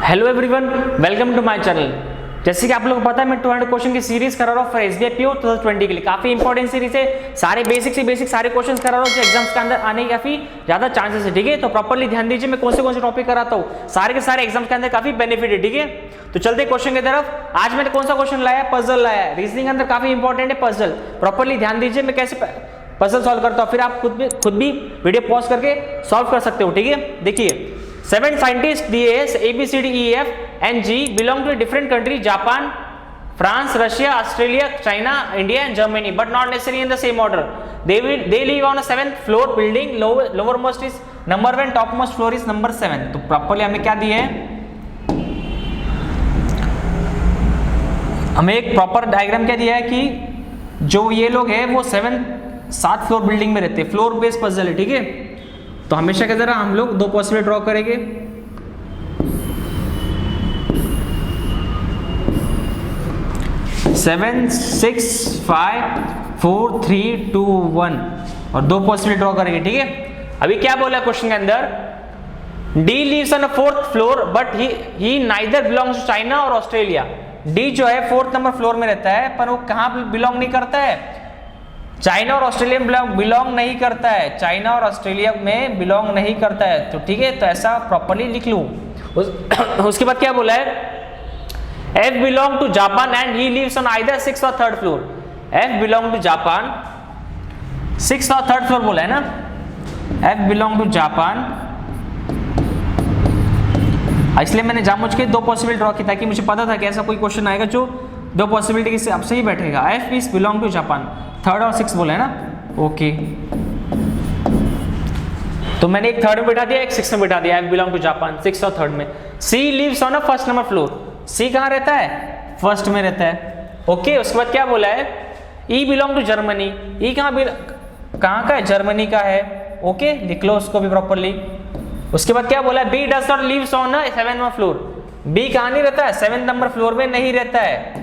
Hello everyone, welcome to my channel. जैसे कि आप लोगों को पता है मैं 200 क्वेश्चन की सीरीज करा रहा हूँ एसबीआई पीओ 2020 के लिए। काफी इंपॉर्टेंट सीरीज है, सारे बेसिक से बेसिक सारे क्वेश्चंस करा रहा हूँ जो एग्जाम्स के अंदर आने के काफी ज्यादा चांसेस है। ठीक है, तो प्रॉपर्ली ध्यान दीजिए मैं कौन से टॉपिक कराता हूँ, सारे के सारे एग्जाम्स के अंदर काफी बेनिफिट है। ठीक है, तो चलते क्वेश्चन की तरफ। आज मैंने कौन सा क्वेश्चन लाया, पजल लाया है। रीजनिंग के अंदर काफी इंपॉर्टेंट है पजल, प्रॉपर्ली ध्यान दीजिए मैं कैसे पजल सॉल्व करता हूँ, फिर आप खुद भी वीडियो पॉज करके सॉल्व कर सकते हो। ठीक है, देखिए 7 scientists DAS ABCDEF and G belong to different countries: Japan, France, Russia, Australia, China, India and Germany, but not necessarily in the same order. They live on a 7th floor building. Lowermost is number 1, topmost floor is number 7. तो properly हमें क्या दिए है, हमें एक proper diagram क्या दिया है कि जो ये लोग है वो 7th फ्लोर बिल्डिंग में रहते हैं। फ्लोर बेस्ड पजल है। ठीक है, तो हमेशा की तरह हम लोग दो पॉसिबिलिटी ड्रॉ करेंगे। सेवन 6 5 4 3 2 1 और दो पॉसिबिलिटी ड्रॉ करेंगे। ठीक है, अभी क्या बोला क्वेश्चन के अंदर, D lives on 4th floor but he neither belongs to China और ऑस्ट्रेलिया। डी जो है 4th नंबर फ्लोर में रहता है, पर वो कहाँ बिलोंग नहीं करता है, चाइना और ऑस्ट्रेलिया में बिलोंग नहीं करता है, चाइना और ऑस्ट्रेलिया में बिलोंग नहीं करता है। तो ठीक है, तो ऐसा प्रॉपर्ली लिख लूं। उसके बाद क्या बोला है, F belong to Japan and he lives on either 6th or 3rd floor. F belong to Japan, 6th और 3rd फ्लोर बोला है ना। F belong to Japan, इसलिए मैंने जानबूझ के दो पॉसिबिलिटी ड्रॉ की ताकि मुझे पता था कि ऐसा कोई क्वेश्चन आएगा जो दो पॉसिबिलिटी के हिसाब से ही बैठेगा। F is belong to Japan, 3rd और 6th बोला है ना। ओके, तो मैंने एक 3rd में बिठा दिया, एक 6th में बिठा दिया। F belong to Japan, 6th और 3rd में। C lives on a 1st number floor. C कहाँ रहता है, 1st में रहता है। ओके, उसके बाद क्या बोला है, E belong to Germany। E कहाँ का है, जर्मनी का है। ओके, लिख लो उसको भी प्रॉपरली। उसके बाद क्या बोला है, B does not lives on a 7th number floor. B कहाँ नहीं रहता है, 7th नंबर फ्लोर में नहीं रहता है।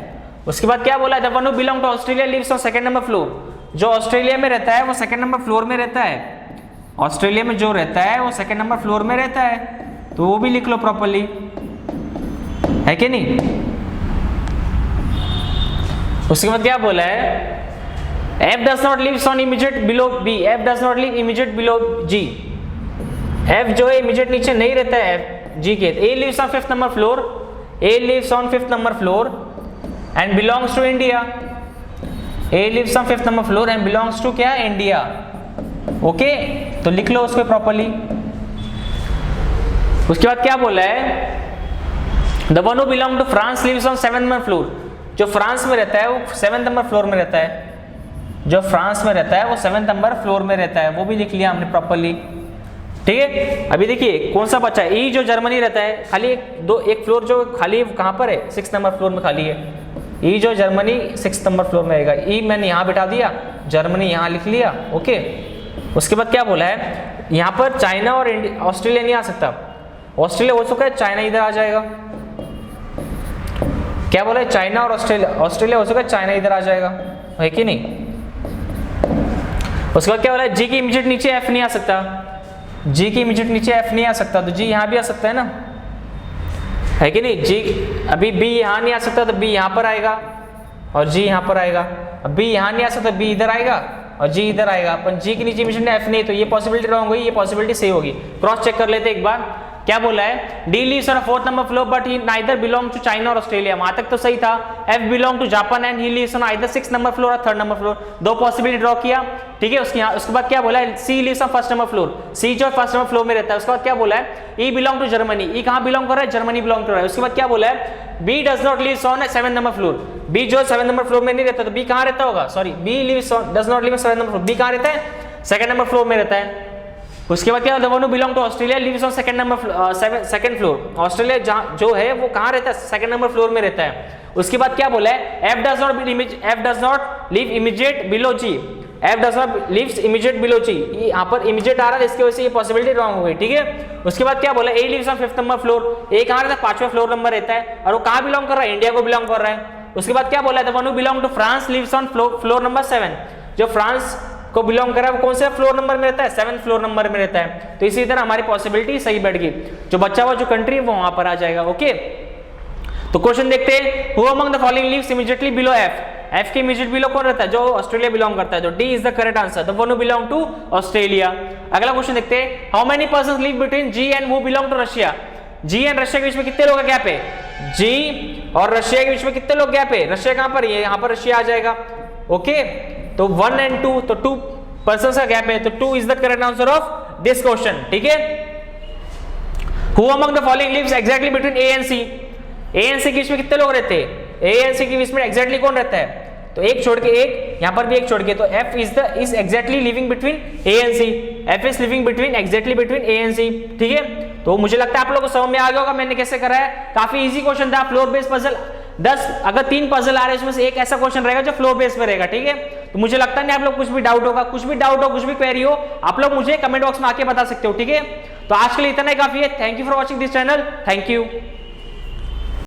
उसके बाद क्या बोला है, the one who belong to Australia lives on 2nd number floor. जो ऑस्ट्रेलिया में रहता है वो 2nd नंबर फ्लोर में रहता है। ऑस्ट्रेलिया में जो रहता है वो 2nd नंबर फ्लोर में रहता है, तो वो भी लिख लो प्रॉपरली, है कि नहीं। उसके बाद क्या बोला है, F does not lives on immediate below B। F does not live immediate below G। F जो है इमीडिएट नीचे नहीं रहता है G के। A lives on 5th number floor, A lives on 5th number floor and belongs to India। A lives on 5th number floor and belongs to क्या, India. Okay, तो लिख लो उसको प्रॉपरली। उसके बाद क्या बोला है, The one who belong to France lives on 7th number floor. जो फ्रांस में रहता है वो 7th नंबर फ्लोर में रहता है। जो फ्रांस में रहता है वो 7th नंबर फ्लोर में रहता है, वो भी लिख लिया हमने प्रॉपरली। ठीक है, अभी देखिए कौन सा बचा है, E जो जर्मनी रहता है, खाली एक फ्लोर जो खाली कहाँ पर है, 6th नंबर फ्लोर में खाली है। E जो जर्मनी 6th नंबर फ्लोर में रहेगा। E मैंने यहाँ बिठा दिया, जर्मनी यहाँ लिख लिया। ओके, उसके बाद क्या बोला है, यहाँ पर चाइना और ऑस्ट्रेलिया नहीं आ सकता। ऑस्ट्रेलिया हो चुका है, चाइना इधर आ जाएगा। क्या बोला है, चाइना और ऑस्ट्रेलिया हो चुका है, चाइना इधर आ जाएगा, है कि नहीं। उसके बाद क्या बोला है, जी की इमीडिएट नीचे F नहीं आ सकता। G की इमीडिएट नीचे F नहीं आ सकता, तो G यहाँ भी आ सकता है ना, है कि नहीं। G अभी B यहाँ नहीं आ सकता तो B यहाँ पर आएगा और G यहाँ पर आएगा। अब B यहाँ नहीं आ सकता, B इधर आएगा और G इधर आएगा। अपन G के नीचे इमीडिएट F नहीं, तो ये पॉसिबिलिटी रॉन्ग हुई, ये पॉसिबिलिटी सही होगी। क्रॉस चेक कर लेते एक बार। क्या बोला है, D lives on a 4th number floor but he neither belong to China और ऑस्ट्रेलिया। वहां तक तो सही था। F belong to Japan and he lives on either 6th number floor और 3rd नंबर फ्लोर। दो पॉसिबिलिटी ड्रॉ किया। ठीक है, उसके बाद क्या बोला है, C lives on 1st number floor. C जो 1st नंबर फ्लोर में रहता है। उसके बाद क्या बोला है, E belong to Germany। E कहाँ बिलोंग कर रहा है, जर्मनी बिलोंग कर रहा है। उसके बाद क्या बोला है, B does not lives on 7th number floor. B जो 7th नंबर फ्लोर में नहीं रहता, तो B कहाँ रहता होगा, sorry B lives on does not live on 7th number floor. B कहाँ रहता है, 2nd नंबर फ्लोर में रहता है। उसके बाद क्या, the one who belong to Australia lives on 2nd floor. Australia जो है वो कहाँ रहता है, 2nd नंबर फ्लोर में रहता है। उसके बाद क्या बोला है, F does not live immediate below G। F does not lives immediate below G। यहाँ पर immediate आ रहा है, इसकी वजह से ये पॉसिबिलिटी रॉन्ग हो गई। ठीक है, उसके बाद क्या बोला, A lives on 5th number floor. A कहाँ रहता है, 5वां फ्लोर नंबर रहता है और वो कहाँ बिलोंग कर रहा है, इंडिया को बिलोंग कर रहा है। उसके बाद क्या बोला है, the one who belong to France lives on floor number 7। जो फ्रांस को बिलोंग कर रहा है वो कौन से फ्लोर नंबर में रहता है, 7th फ्लोर नंबर में रहता है। तो इसी तरह हमारी पॉसिबिलिटी सही बैठ गई, जो बचा हुआ जो कंट्री है वो वहां पर आ जाएगा। ओके, तो क्वेश्चन देखते हैं, who among the following lives immediately below F, F के इमीडिएट बिलो कौन रहता है, जो ऑस्ट्रेलिया बिलोंग करता है, तो D is the correct answer, the one who belong to Australia. अगला क्वेश्चन देखते हैं, how many persons live between G and who belong to Russia, G and Russia के बीच में कितने लोग का गैप है, जी और रशिया के बीच में कितने लोग गैप है, रशिया कहां पर है, यहां पर रशिया आ जाएगा। ओके, तो 1 and 2, तो 2 पर्सन्स का गैप है, तो 2 is the correct answer of this question. ठीक है, who among the following lives exactly between A and C, A and C के बीच में कितने लोग रहते हैं, ए एंड सी के बीच में एग्जैक्टली कौन रहता है, तो एक छोड़ के एक, यहां पर भी एक छोड़ के, तो F is exactly living between A and C, F is living between exactly between A and C. ठीक है, तो मुझे लगता है आप लोगों को समझ में आ गया होगा मैंने कैसे करा है, काफी इजी क्वेश्चन था, फ्लोर बेस्ड पजल। 10 अगर 3 पजल आ रहे हैं उसमें से एक ऐसा क्वेश्चन रहेगा जो फ्लोर बेस पे रहेगा। ठीक है, तो मुझे लगता नहीं आप लोग कुछ भी डाउट होगा, कुछ भी डाउट हो, कुछ भी क्वेरी हो, आप लोग मुझे कमेंट बॉक्स में आके बता सकते हो। ठीक है, तो आज के लिए इतना ही काफी है। Thank you for watching this channel, thank you.